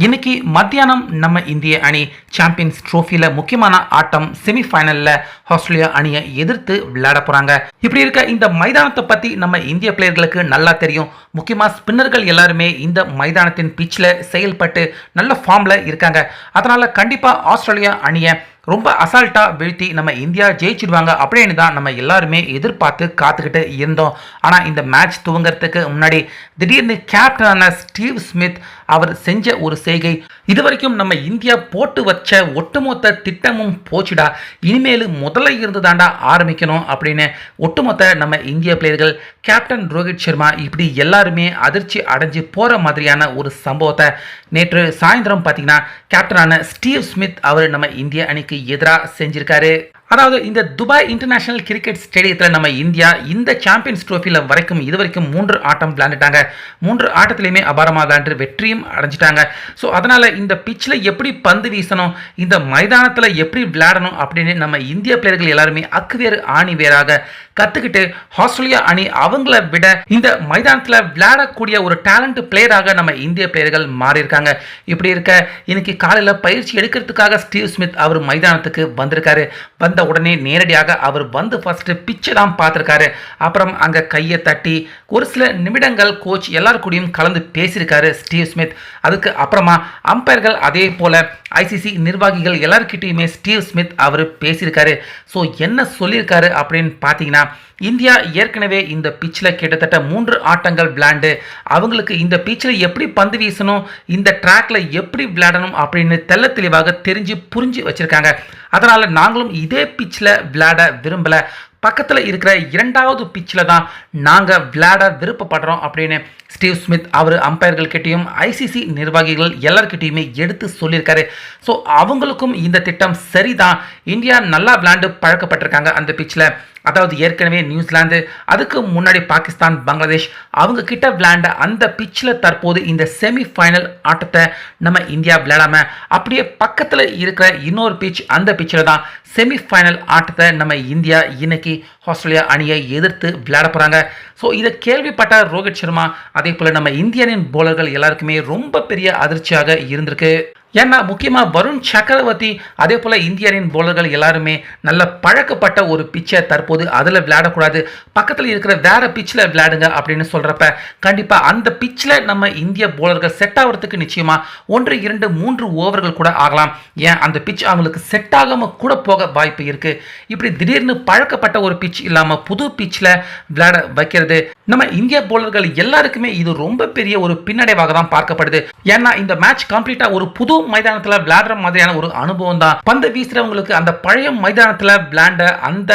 இன்னைக்கு மத்தியானம் நம்ம இந்திய அணி சாம்பியன்ஸ் ட்ரோஃபியில் முக்கியமான ஆட்டம் செமிஃபைனலில் ஆஸ்திரேலியா அணியை எதிர்த்து விளையாட போகிறாங்க. இப்படி இருக்க இந்த மைதானத்தை பற்றி நம்ம இந்திய பிளேயர்களுக்கு நல்லா தெரியும். முக்கியமாக ஸ்பின்னர்கள் எல்லாருமே இந்த மைதானத்தின் பிச்சில் செயல்பட்டு நல்ல ஃபார்மில் இருக்காங்க. அதனால் கண்டிப்பாக ஆஸ்திரேலியா அணியை ரொம்ப அசால்ட்டாக வீழ்த்தி நம்ம இந்தியா ஜெயிச்சிடுவாங்க அப்படின்னு தான் நம்ம எல்லாருமே எதிர்பார்த்து காத்துக்கிட்டு இருந்தோம். ஆனால் இந்த மேட்ச் துவங்கிறதுக்கு முன்னாடி திடீர்னு கேப்டனான ஸ்டீவ் ஸ்மித் அவர் செஞ்ச ஒரு செய்கை, இது வரைக்கும் நம்ம இந்தியா போட்டு வச்ச ஒட்டுமொத்த திட்டமும் போச்சுடா, இனிமேல் முதல்ல இருந்து தாண்டா ஆரம்பிக்கணும் அப்படின்னு ஒட்டுமொத்த நம்ம இந்திய பிளேயர்கள் கேப்டன் ரோஹித் சர்மா இப்படி எல்லாருமே அதிர்ச்சி அடைஞ்சு போகிற மாதிரியான ஒரு சம்பவத்தை நேற்று சாயந்தரம் பார்த்தீங்கன்னா கேப்டனான ஸ்டீவ் ஸ்மித் அவர் நம்ம இந்திய அணிக்கு எதிராக செஞ்சிருக்காரு. அதாவது இந்த துபாய் இன்டர்நேஷனல் கிரிக்கெட் ஸ்டேடியத்தில் நம்ம இந்தியா இந்த சாம்பியன்ஸ் ட்ரோஃபியில் வரைக்கும் இதுவரைக்கும் 3 ஆட்டம் விளையாண்டுட்டாங்க. 3 ஆட்டத்திலையுமே அபாரமாக விளையாண்டு வெற்றியும் அடைஞ்சிட்டாங்க. ஸோ அதனால் இந்த பிச்சில் எப்படி பந்து வீசணும், இந்த மைதானத்தில் எப்படி விளையாடணும் அப்படின்னு நம்ம இந்திய பிளேயர்கள் எல்லாருமே அக்குவேறு ஆணி வேறாக கற்றுக்கிட்டு ஆஸ்திரேலியா அணி அவங்கள விட இந்த மைதானத்தில் விளையாடக்கூடிய ஒரு டேலண்ட் பிளேயராக நம்ம இந்திய பிளேயர்கள் மாறியிருக்காங்க. இப்படி இருக்க இன்னைக்கு காலையில் பயிற்சி எடுக்கிறதுக்காக ஸ்டீவ் ஸ்மித் அவர் மைதானத்துக்கு வந்திருக்காரு. வந்த உடனே நேரடியாக அவர் வந்து ஃபர்ஸ்ட் பிச்சை தான் பார்த்துருக்காரு. அப்புறம் அங்கே கையை தட்டி ஒரு சில நிமிடங்கள் கோச் எல்லாரு கூடயும் கலந்து பேசியிருக்காரு ஸ்டீவ் ஸ்மித். அதுக்கு அப்புறமா அம்பையர்கள் அதே போல ஐசிசி நிர்வாகிகள் எல்லாருக்கிட்டையுமே ஸ்டீவ் ஸ்மித் அவர் பேசியிருக்காரு. ஸோ என்ன சொல்லியிருக்காரு அப்படின்னு பார்த்தீங்கன்னா, இந்தியா ஏற்கனவே இந்த பிச்சில் கிட்டத்தட்ட 3 ஆட்டங்கள் விளையாண்டு அவங்களுக்கு இந்த பிச்சில் எப்படி பந்து வீசணும், இந்த ட்ராக்ல எப்படி விளையாடணும் அப்படின்னு தெள்ள தெளிவாக தெரிஞ்சு புரிஞ்சு வச்சிருக்காங்க. அதனால் நாங்களும் இதே பிச்சில் விளையாட விரும்பலை, பக்கத்தில் இருக்கிற 2வது பிச்சில் தான் நாங்கள் விளையாட விருப்பப்படுறோம் அப்படின்னு ஸ்டீவ் ஸ்மித் அவர் அம்பையர்கள்கிட்டையும் ஐசிசி நிர்வாகிகள் எல்லார்கிட்டையுமே எடுத்து சொல்லியிருக்காரு. ஸோ அவங்களுக்கும் இந்த திட்டம் சரிதான். இந்தியா நல்லா விளையாண்டு பழக்கப்பட்டிருக்காங்க அந்த பிச்சில். அதாவது ஏற்கனவே நியூசிலாந்து, அதுக்கு முன்னாடி பாகிஸ்தான், பங்களாதேஷ் அவங்க கிட்ட விளையாண்ட அந்த பிச்சில் தற்போது இந்த செமிஃபைனல் ஆட்டத்தை நம்ம இந்தியா விளையாடாம அப்படியே பக்கத்தில் இருக்கிற இன்னொரு பிச், அந்த பிச்சில் தான் செமிஃபைனல் ஆட்டத்தை நம்ம இந்தியா இன்னைக்கு ஆஸ்திரேலியா அணியை எதிர்த்து விளையாட போகிறாங்க. ஸோ இதை கேள்விப்பட்ட ரோஹித் சர்மா அதே போல் நம்ம இந்தியனின் போலர்கள் எல்லாருக்குமே ரொம்ப பெரிய அதிர்ச்சியாக இருந்திருக்கு. ஏன்னா முக்கியமாக வருண் சக்கரவர்த்தி அதே போல் இந்தியனின் போலர்கள் எல்லாருமே நல்ல பழக்கப்பட்ட ஒரு பிச்சை தற்போது அதில் விளையாடக்கூடாது, பக்கத்தில் இருக்கிற வேற பிச்சில் விளையாடுங்க அப்படின்னு சொல்கிறப்ப கண்டிப்பாக அந்த பிச்சில் நம்ம இந்திய போலர்கள் செட் ஆகிறதுக்கு நிச்சயமாக 1, 2, 3 ஓவர்கள் கூட ஆகலாம். ஏன் அந்த பிச் அவங்களுக்கு செட் ஆகாமல் கூட போக வாய்ப்பு இருக்குது. இப்படி திடீர்னு பழக்கப்பட்ட ஒரு பிச் இல்லாமல் புது பிச்சில் விளையாட வைக்கிறது நம்ம இந்திய போலர்கள் எல்லாருக்குமே இது ரொம்ப பெரிய ஒரு பின்னடைவாக தான் பார்க்கப்படுது. ஏன்னா இந்த மேட்ச் கம்ப்ளீட்டாக ஒரு புது மைதானத்தில் விளையாடுற மாதிரியான ஒரு அனுபவம் தான். பந்து வீசுறவங்களுக்கு அந்த பழைய மைதானத்தில் விளையாண்ட அந்த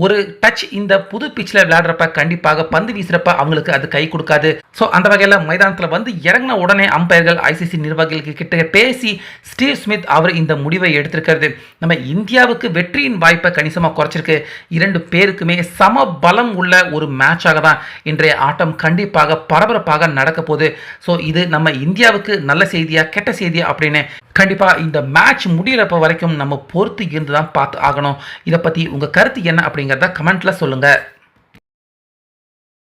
ஒரு டச் இந்த புது பிச்சில் விளையாடுறப்ப கண்டிப்பாக பந்து வீசுறப்ப அவங்களுக்கு அது கை கொடுக்காது. ஸோ அந்த வகையில் மைதானத்தில் வந்து இறங்கின உடனே அம்பையர்கள் ஐசிசி நிர்வாகிகளுக்கு கிட்ட பேசி ஸ்டீவ் ஸ்மித் அவர் இந்த முடிவை எடுத்திருக்கிறது நம்ம இந்தியாவுக்கு வெற்றியின் வாய்ப்பை கணிசமாக குறைச்சிருக்கு. 2 பேருக்குமே சம பலம் உள்ள ஒரு மேட்சாக தான் இன்றைய ஆட்டம் கண்டிப்பாக பரபரப்பாக நடக்க போகுது. ஸோ இது நம்ம இந்தியாவுக்கு நல்ல செய்தியா கெட்ட செய்தியா அப்படின்னு கண்டிப்பாக இந்த மேட்ச் முடிகிறப்ப வரைக்கும் நம்ம பொறுத்து இருந்து தான் பார்த்து ஆகணும். இதை பற்றி உங்கள் கருத்து என்ன அப்படிங்கிறத கமெண்ட்டில் சொல்லுங்கள்.